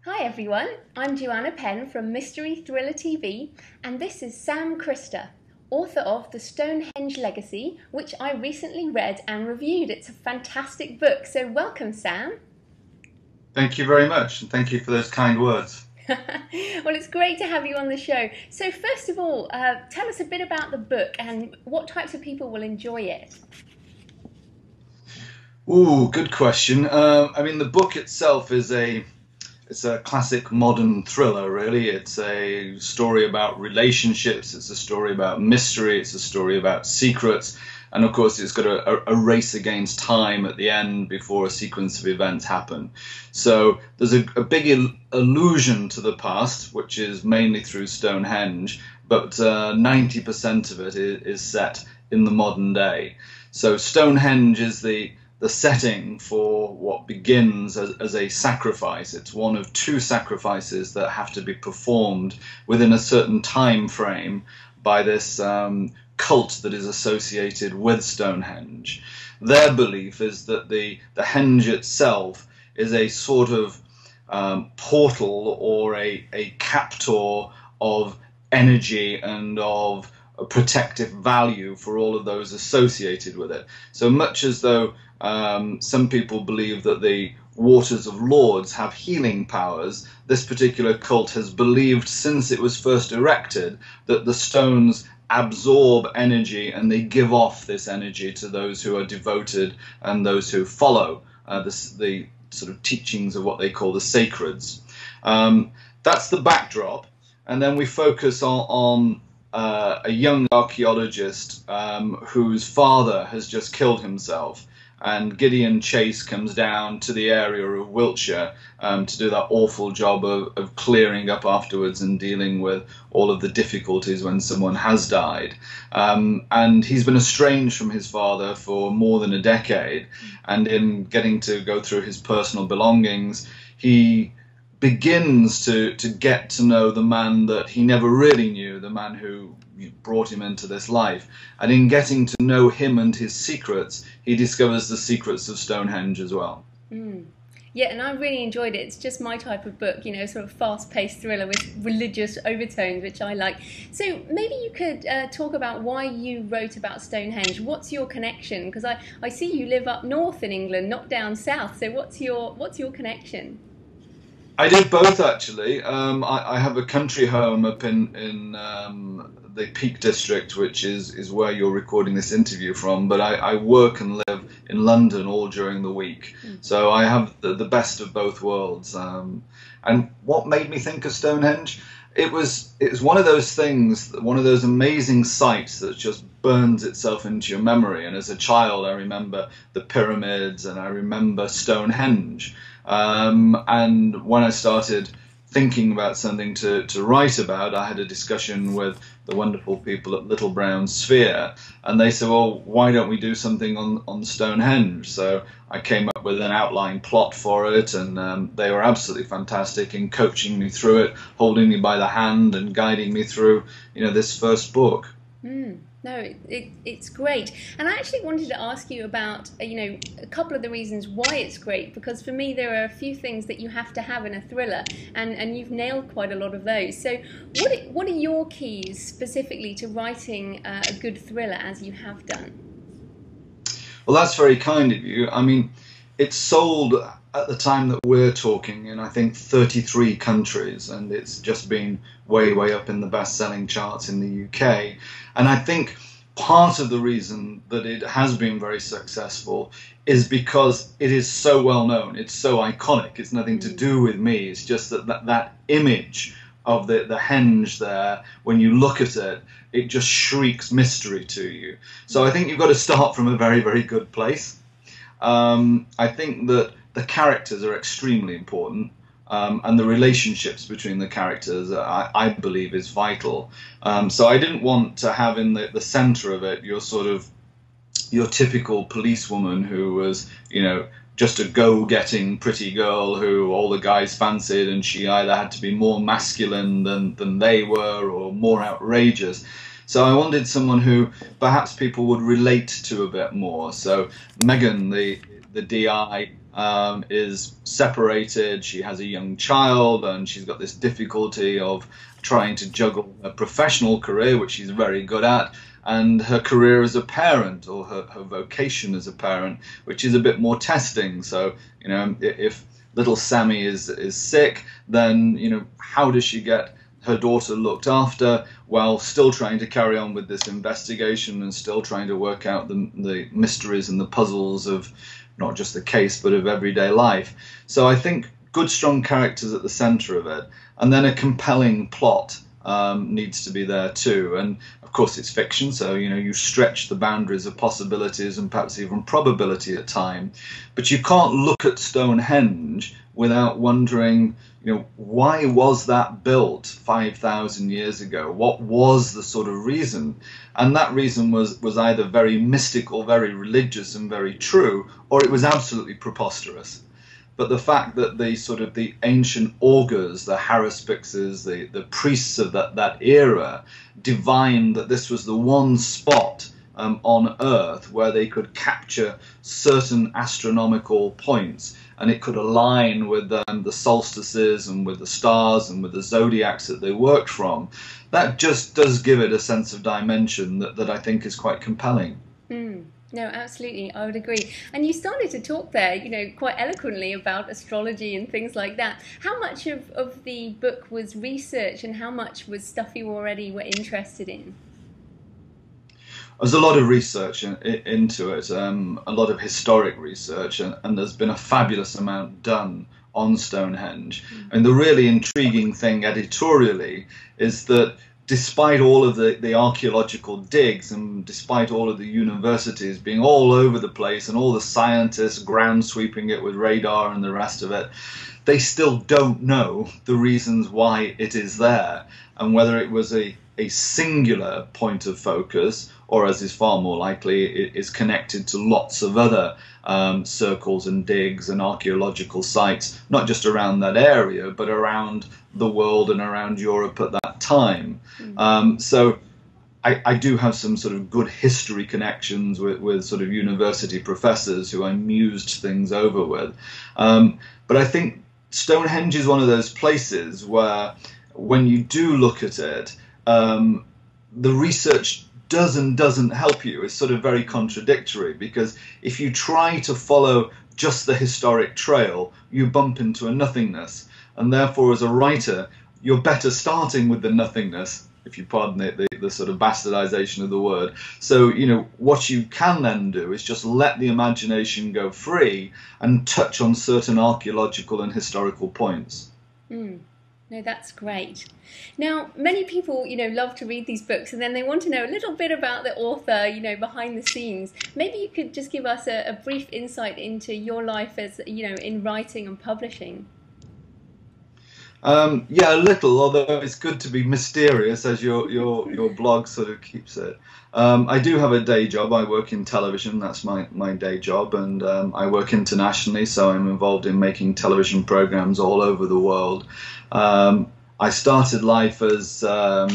Hi everyone, I'm Joanna Penn from Mystery Thriller TV, and this is Sam Krister, author of The Stonehenge Legacy, which I recently read and reviewed. It's a fantastic book, so welcome, Sam. Thank you very much, and thank you for those kind words. Well, it's great to have you on the show. So first of all, tell us a bit about the book and what types of people will enjoy it. Ooh, good question. I mean, the book itself is it's a classic modern thriller, really. It's a story about relationships, it's a story about mystery, it's a story about secrets, and of course it's got a race against time at the end before a sequence of events happen. So there's a big allusion to the past, which is mainly through Stonehenge, but 90% of it is set in the modern day. So Stonehenge is the setting for what begins as a sacrifice. It's one of two sacrifices that have to be performed within a certain time frame by this cult that is associated with Stonehenge. Their belief is that the henge itself is a sort of portal or a captor of energy and of a protective value for all of those associated with it. So much as though some people believe that the waters of Lourdes have healing powers, this particular cult has believed since it was first erected that the stones absorb energy and they give off this energy to those who are devoted and those who follow the sort of teachings of what they call the sacreds. That's the backdrop, and then we focus on a young archaeologist whose father has just killed himself, and Gideon Chase comes down to the area of Wiltshire to do that awful job of clearing up afterwards and dealing with all of the difficulties when someone has died. And he's been estranged from his father for more than a decade, and in getting to go through his personal belongings, he begins to get to know the man that he never really knew, the man who brought him into this life. And in getting to know him and his secrets, he discovers the secrets of Stonehenge as well. Yeah, and I really enjoyed it. It's just my type of book, you know, sort of fast-paced thriller with religious overtones, which I like. So maybe you could talk about why you wrote about Stonehenge. What's your connection? Because I see you live up north in England, not down south. So what's your connection? I did both, actually. I have a country home up in the Peak District, which is where you're recording this interview from, but I work and live in London all during the week. So I have the best of both worlds. And what made me think of Stonehenge? It was one of those things, one of those amazing sights that just burns itself into your memory. And as a child, I remember the pyramids and I remember Stonehenge. And when I started thinking about something to write about, I had a discussion with the wonderful people at Little Brown Sphere, and they said, well, why don't we do something on Stonehenge? So I came up with an outline plot for it, and they were absolutely fantastic in coaching me through it, holding me by the hand and guiding me through, this first book. No, it's great. And I actually wanted to ask you about, a couple of the reasons why it's great, because for me there are a few things that you have to have in a thriller, and you've nailed quite a lot of those. So what are your keys specifically to writing a good thriller as you have done? Well, that's very kind of you. I mean, it's sold at the time that we're talking in, I think, 33 countries, and it's just been way up in the best-selling charts in the UK. And I think part of the reason that it has been very successful is because it is so well known. It's so iconic. It's nothing to do with me. It's just that image of the henge there, when you look at it, it just shrieks mystery to you. So I think you've got to start from a very good place. I think that the characters are extremely important, and the relationships between the characters, I believe, is vital. So I didn't want to have in the center of it your typical policewoman who was, just a go-getting pretty girl who all the guys fancied, and she either had to be more masculine than they were or more outrageous. So I wanted someone who perhaps people would relate to a bit more. So Megan, the DI, is separated. She has a young child, and she's got this difficulty of trying to juggle a professional career, which she's very good at, and her career as a parent, or her vocation as a parent, which is a bit more testing. So, you know, if little Sammy is sick, then, you know, how does she get her daughter looked after while still trying to carry on with this investigation and still trying to work out the mysteries and the puzzles of not just the case, but of everyday life. So I think good, strong characters at the center of it, and then a compelling plot needs to be there too. And of course it's fiction, so, you know, you stretch the boundaries of possibilities and perhaps even probability at time, but you can't look at Stonehenge without wondering, you know, why was that built 5,000 years ago? What was the sort of reason? And that reason was either very mystical, very religious and very true, or it was absolutely preposterous. But the fact that the ancient augurs, the haruspices, the priests of that era, divined that this was the one spot on Earth where they could capture certain astronomical points, and it could align with the solstices and with the stars and with the zodiacs that they worked from, that just does give it a sense of dimension that I think is quite compelling. No, absolutely, I would agree. And you started to talk there, you know, quite eloquently about astrology and things like that. How much of the book was research, and how much was stuff you already were interested in? There's a lot of research into it, a lot of historic research, and there's been a fabulous amount done on Stonehenge. And the really intriguing thing editorially is that despite all of the archaeological digs, and despite all of the universities being all over the place and all the scientists ground sweeping it with radar and the rest of it, they still don't know the reasons why it is there, and whether it was a singular point of focus, or, as is far more likely, it is connected to lots of other circles and digs and archaeological sites, not just around that area, but around the world and around Europe at that time. So I do have some sort of good history connections with sort of university professors who I mused things over with. But I think Stonehenge is one of those places where, when you do look at it, the research does and doesn't help you. It's sort of very contradictory, because if you try to follow just the historic trail, you bump into a nothingness, and therefore as a writer you're better starting with the nothingness, if you pardon the sort of bastardization of the word. So, you know, what you can then do is just let the imagination go free and touch on certain archaeological and historical points. No, that's great. Now, many people, you know, love to read these books, and then they want to know a little bit about the author, you know, behind the scenes. Maybe you could just give us a brief insight into your life as, you know, in writing and publishing. Yeah, a little, although it's good to be mysterious, as your blog sort of keeps it. I do have a day job. I work in television. That's my day job, and I work internationally, so I'm involved in making television programs all over the world. I started life as a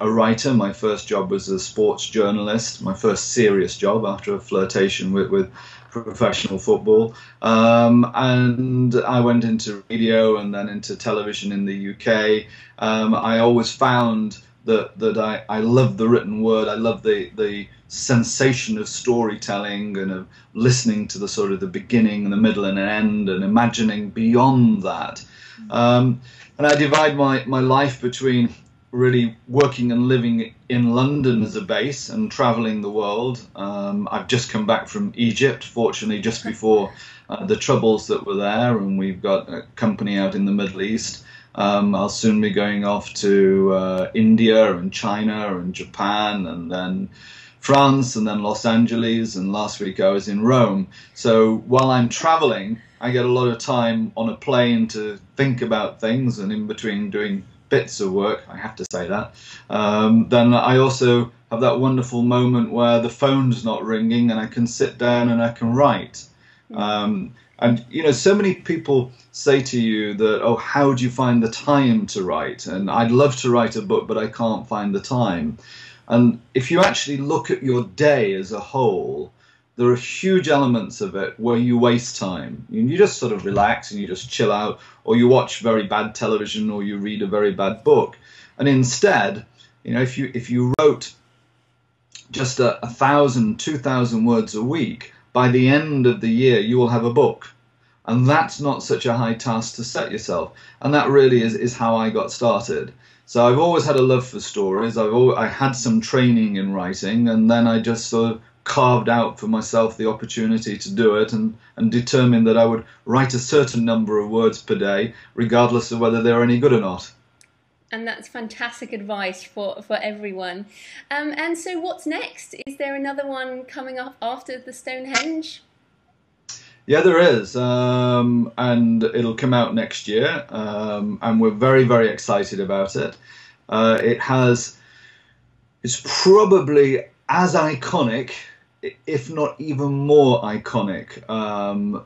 writer. My first job was a sports journalist, my first serious job after a flirtation with professional football. And I went into radio and then into television in the UK. I always found that I love the written word. I love the sensation of storytelling and of listening to the sort of the beginning and the middle and an end and imagining beyond that. And I divide my life between really working and living in London as a base and traveling the world. I've just come back from Egypt, fortunately, just before the troubles that were there, and we've got a company out in the Middle East. I'll soon be going off to India and China and Japan, and then France, and then Los Angeles, and last week I was in Rome. So while I'm traveling, I get a lot of time on a plane to think about things, and in between doing bits of work, I have to say that. Then I also have that wonderful moment where the phone's not ringing and I can sit down and I can write. And, you know, so many people say to you that, oh, how do you find the time to write? And I'd love to write a book, but I can't find the time. And if you actually look at your day as a whole, there are huge elements of it where you waste time. You just sort of relax and you just chill out, or you watch very bad television, or you read a very bad book. And instead, you know, if you wrote just 1,000, 2,000 words a week, by the end of the year you will have a book. And that's not such a high task to set yourself. And that really is how I got started. So I've always had a love for stories. I had some training in writing, and then I just sort of carved out for myself the opportunity to do it, and determined that I would write a certain number of words per day, regardless of whether they're any good or not. And that's fantastic advice for everyone. And so what's next? Is there another one coming up after the Stonehenge? Yeah, there is, and it'll come out next year, and we're very, very excited about it. It's probably as iconic, if not even more iconic,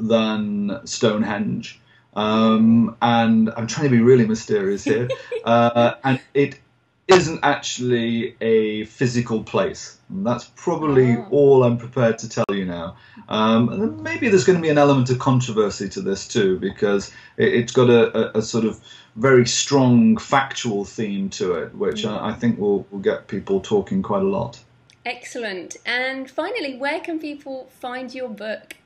than Stonehenge. And I'm trying to be really mysterious here. And it isn't actually a physical place. And that's probably all I'm prepared to tell you now. And maybe there's going to be an element of controversy to this too, because it's got a sort of very strong factual theme to it, which I think will get people talking quite a lot. Excellent. And finally, where can people find your book?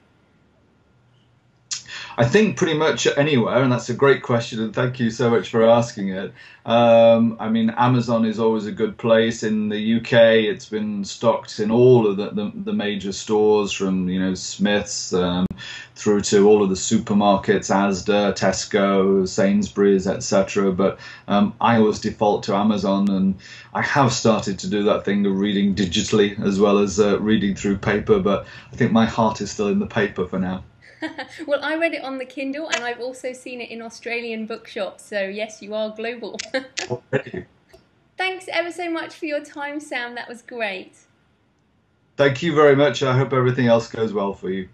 I think pretty much anywhere, and that's a great question, and thank you so much for asking it. I mean, Amazon is always a good place. In the UK, it's been stocked in all of the major stores, from, you know, Smith's through to all of the supermarkets, Asda, Tesco, Sainsbury's, etc. But I always default to Amazon, and I have started to do that thing of reading digitally as well as reading through paper, but I think my heart is still in the paper for now. Well, I read it on the Kindle, and I've also seen it in Australian bookshops, so yes, you are global. Oh, thank you. Thanks ever so much for your time, Sam. That was great. Thank you very much. I hope everything else goes well for you.